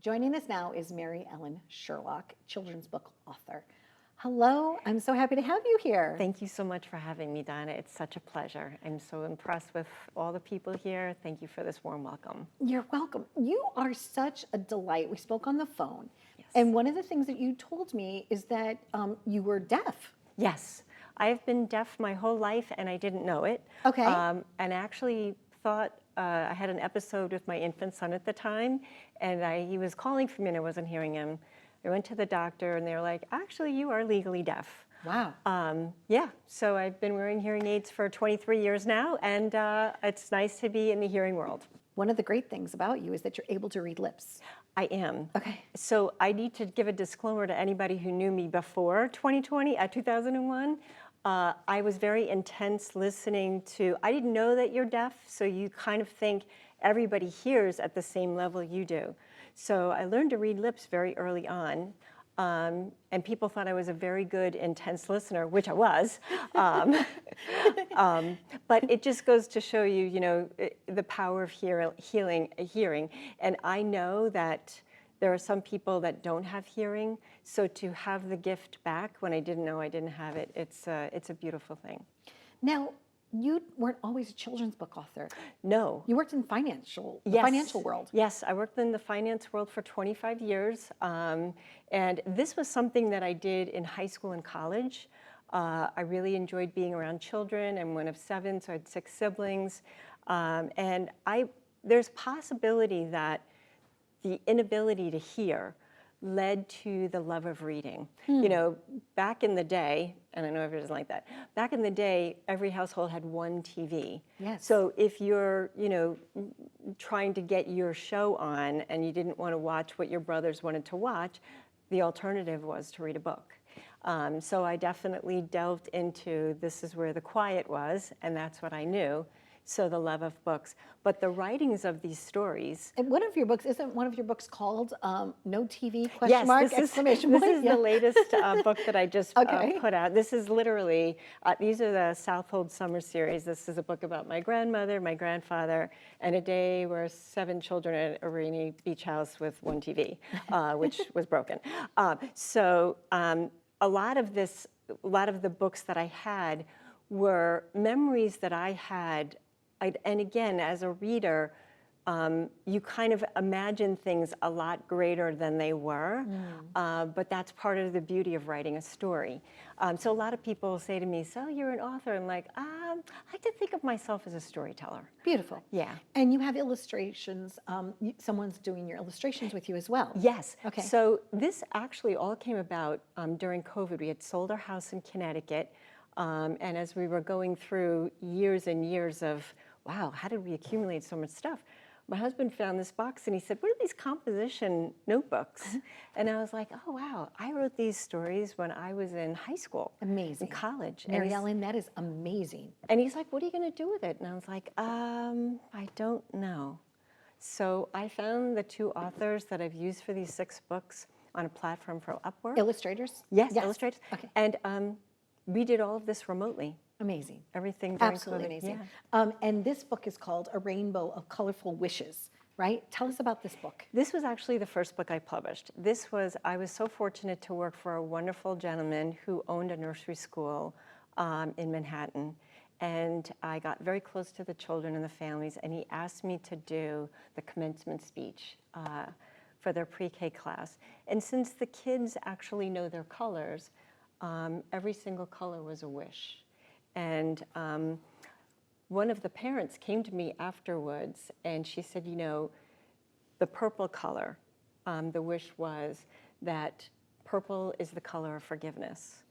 Joining us now is Mary Ellen Sherlock, children's book author. Hello, I'm so happy to have you here. Thank you so much for having me, Donna. It's such a pleasure. I'm so impressed with all the people here. Thank you for this warm welcome. You're welcome. You are such a delight. We spoke on the phone, Yes. and one of the things that you told me is that you were deaf. Yes, I've been deaf my whole life and I didn't know it. Okay. And actually thought I had an episode with my infant son at the time, and he was calling for me and I wasn't hearing him. I went to the doctor and they were like, actually, you are legally deaf. Wow. Yeah, so I've been wearing hearing aids for 23 years now, and it's nice to be in the hearing world. One of the great things about you is that you're able to read lips. I am. Okay. So I need to give a disclaimer to anybody who knew me before 2001. I was very intense listening to, I didn't know that you're deaf, so you kind of think everybody hears at the same level you do. So I learned to read lips very early on, and people thought I was a very good, intense listener, which I was. But it just goes to show you, the power of hearing. And I know that there are some people that don't have hearing, so to have the gift back when I didn't know I didn't have it, it's a beautiful thing. Now, you weren't always a children's book author. No. You worked in the financial world. Yes, I worked in the finance world for 25 years, and this was something that I did in high school and college. I really enjoyed being around children. I'm one of 7, so I had 6 siblings, and there's possibility that the inability to hear led to the love of reading. Back in the day, and I know everybody doesn't like that, back in the day, every household had one TV. Yes. So if you're, trying to get your show on and you didn't want to watch what your brothers wanted to watch, the alternative was to read a book. So I definitely delved into this is where the quiet was, and that's what I knew. So the love of books, but the writings of these stories. And one of your books, isn't one of your books called No TV, Yes, exclamation this point? is the latest book that I just Okay. put out. This is literally, these are the Southold Summer Series. This is a book about my grandmother, my grandfather, and a day where 7 children at a rainy beach house with one TV, which was broken. So a lot of the books that I had were memories that I had. And again, as a reader, you kind of imagine things a lot greater than they were, but that's part of the beauty of writing a story. So a lot of people say to me, so you're an author? I'm like, I like to think of myself as a storyteller. Beautiful. Yeah. And you have illustrations. Someone's doing your illustrations with you as well. Yes. Okay. So this actually all came about during COVID. We had sold our house in Connecticut, and as we were going through years and years of, wow, how did we accumulate so much stuff? My husband found this box and he said, what are these composition notebooks? And I was like, oh, wow, I wrote these stories when I was in high school. Amazing. In college. Mary Ellen, that is amazing. And he's like, what are you going to do with it? And I was like, I don't know. So I found the 2 authors that I've used for these 6 books on a platform for Upwork. Illustrators? Yes, illustrators. Okay. And we did all of this remotely. Amazing. Everything during Absolutely COVID. amazing. Yeah. And this book is called A Rainbow of Colorful Wishes, right? Tell us about this book. This was actually the first book I published. I was so fortunate to work for a wonderful gentleman who owned a nursery school in Manhattan. And I got very close to the children and the families, and he asked me to do the commencement speech for their pre-K class. And since the kids actually know their colors, every single color was a wish. And one of the parents came to me afterwards and she said, the purple color, the wish was that purple is the color of forgiveness.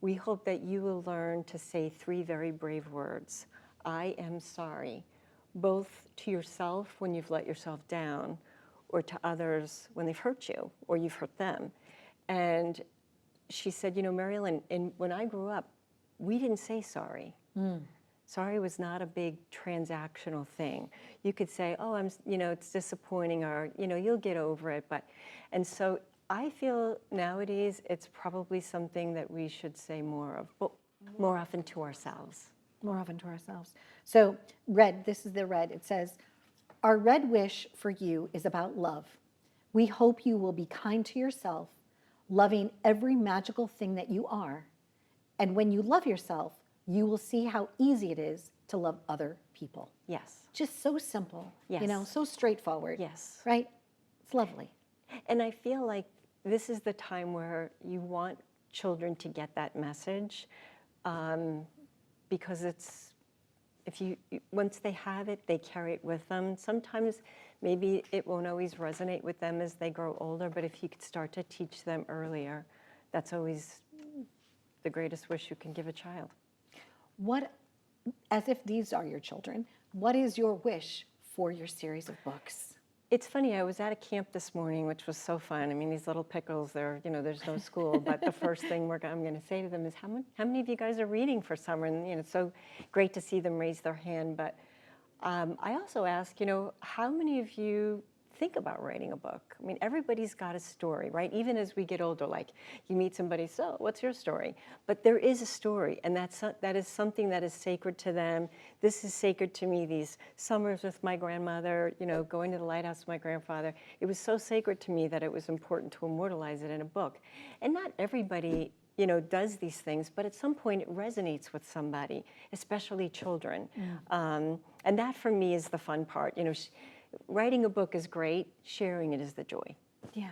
We hope that you will learn to say 3 very brave words. I am sorry, both to yourself when you've let yourself down, or to others when they've hurt you or you've hurt them. And she said, Mary Ellen, when I grew up, we didn't say sorry. Sorry was not a big transactional thing. You could say, oh, it's disappointing, or, you'll get over it. And so I feel nowadays it's probably something that we should say more of, but more often to ourselves. More often to ourselves. So red, this is the red. It says, our red wish for you is about love. We hope you will be kind to yourself, loving every magical thing that you are. And when you love yourself, you will see how easy it is to love other people. Yes. Just so simple, Yes. so straightforward. Yes. Right? It's lovely. And I feel like this is the time where you want children to get that message, because once they have it, they carry it with them. Sometimes maybe it won't always resonate with them as they grow older, but if you could start to teach them earlier, that's always the greatest wish you can give a child. What, as if these are your children, what is your wish for your series of books? It's funny, I was at a camp this morning, which was so fun. I mean, these little pickles, there's no school, but the first thing I'm going to say to them is, how many of you guys are reading for summer? And, it's so great to see them raise their hand. But I also ask, how many of you think about writing a book? I mean, everybody's got a story, right? Even as we get older, like you meet somebody, so what's your story? But there is a story, and that is something that is sacred to them. This is sacred to me. These summers with my grandmother, going to the lighthouse with my grandfather, it was so sacred to me that it was important to immortalize it in a book. And not everybody does these things, but at some point it resonates with somebody, especially children. And that for me is the fun part. Writing a book is great, sharing it is the joy. Yeah.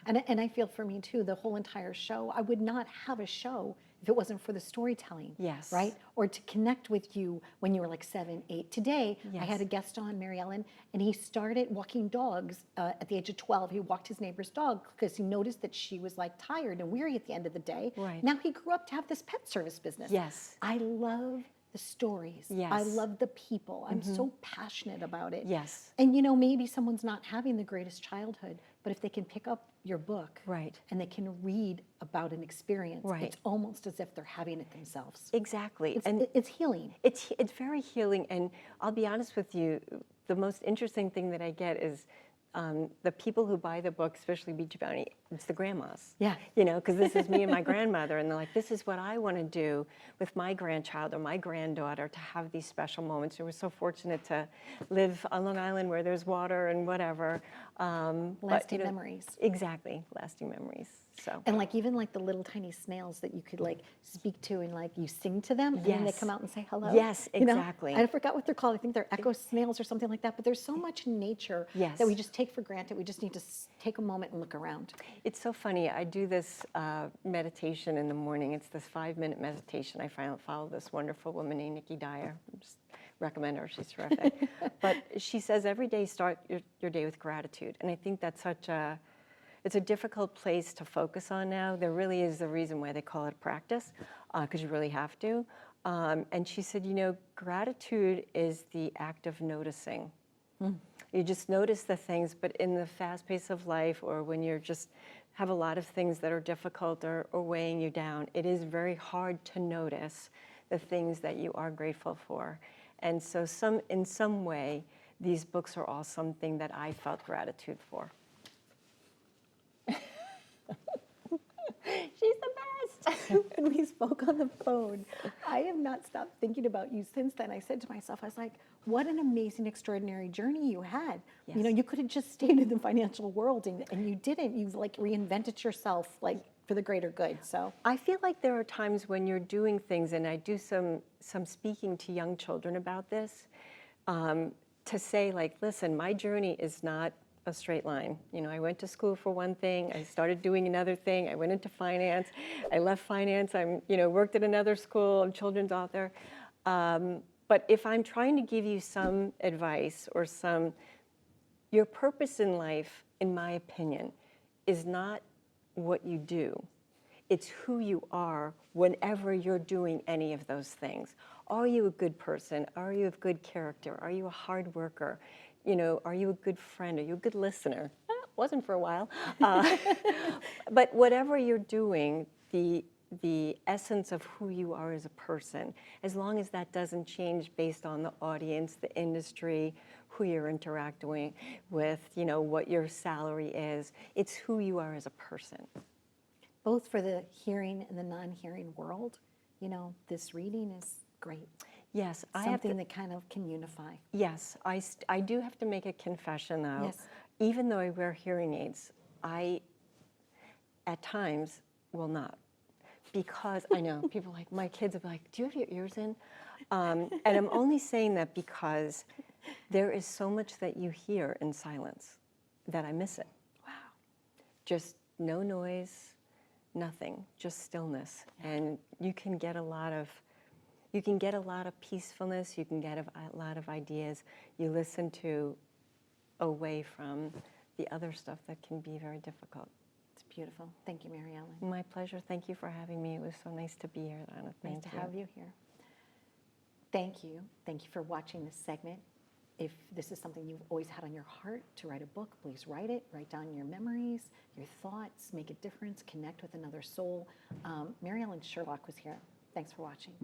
And I feel for me too, the whole entire show, I would not have a show if it wasn't for the storytelling. Yes. Right? Or to connect with you when you were like 7, 8. Today, I had Yes. a guest on, Mary Ellen, and he started walking dogs at the age of 12. He walked his neighbor's dog because he noticed that she was like tired and weary at the end of the day. Right. Now he grew up to have this pet service business. Yes. I love the stories. Yes. I love the people. I'm so passionate about it. Yes. And maybe someone's not having the greatest childhood, but if they can pick up your book Right. and they can read about an experience, Right. it's almost as if they're having it themselves. Exactly. It's healing. It's very healing, and I'll be honest with you, the most interesting thing that I get is the people who buy the book, especially Beach Bounty, it's the grandmas. Yeah. Because this is me and my grandmother, and they're like, this is what I want to do with my grandchild or my granddaughter, to have these special moments. And we're so fortunate to live on Long Island where there's water and whatever. Lasting memories. Exactly, lasting memories. So. And even the little tiny snails that you could speak to and you sing to them and then they Yes. come out and say hello. Yes, exactly. I forgot what they're called. I think they're echo snails or something like that. But there's so much in nature Yes. that we just take for granted. We just need to take a moment and look around. It's so funny. I do this meditation in the morning. It's this 5-minute meditation. I follow this wonderful woman named Nikki Dyer. Just recommend her. She's terrific. But she says every day start your day with gratitude. And I think that's it's a difficult place to focus on now. There really is a reason why they call it practice, because you really have to. And she said, gratitude is the act of noticing. You just notice the things, but in the fast pace of life, or when you're just have a lot of things that are difficult or weighing you down, it is very hard to notice the things that you are grateful for. And so in some way, these books are all something that I felt gratitude for. She's the best. When we spoke on the phone, I have not stopped thinking about you since then. I said to myself, I was like, what an amazing, extraordinary journey you had. Yes. You could have just stayed in the financial world and you didn't. You've reinvented yourself for the greater good. So I feel like there are times when you're doing things, and I do some speaking to young children about this, to say listen, my journey is not a straight line. I went to school for one thing, I started doing another thing, I went into finance, I left finance, worked at another school, I'm a children's author. But if I'm trying to give you some advice or your purpose in life, in my opinion, is not what you do. It's who you are whenever you're doing any of those things. Are you a good person? Are you of good character? Are you a hard worker? Are you a good friend? Are you a good listener? Wasn't for a while. But whatever you're doing, the essence of who you are as a person, as long as that doesn't change based on the audience, the industry, who you're interacting with, what your salary is, it's who you are as a person. both for the hearing and the non-hearing world, this reading is great. Yes, Something that kind of can unify. Yes, I do have to make a confession though. Yes. even though I wear hearing aids, I, at times, will not. Because I know people like, my kids will be like, do you have your ears in? And I'm only saying that because there is so much that you hear in silence that I miss it. Wow. Just no noise, nothing, just stillness. And you can get a lot of peacefulness, you can get a lot of ideas. You listen to away from the other stuff that can be very difficult. It's beautiful. Thank you, Mary Ellen. My pleasure. Thank you for having me. It was so nice to be here, Donna. Thank Nice to you. have you here. Thank you. Thank you for watching this segment. If this is something you've always had on your heart to write a book, please write it. Write down your memories, your thoughts, make a difference, connect with another soul. Mary Ellen Sherlock was here. Thanks for watching.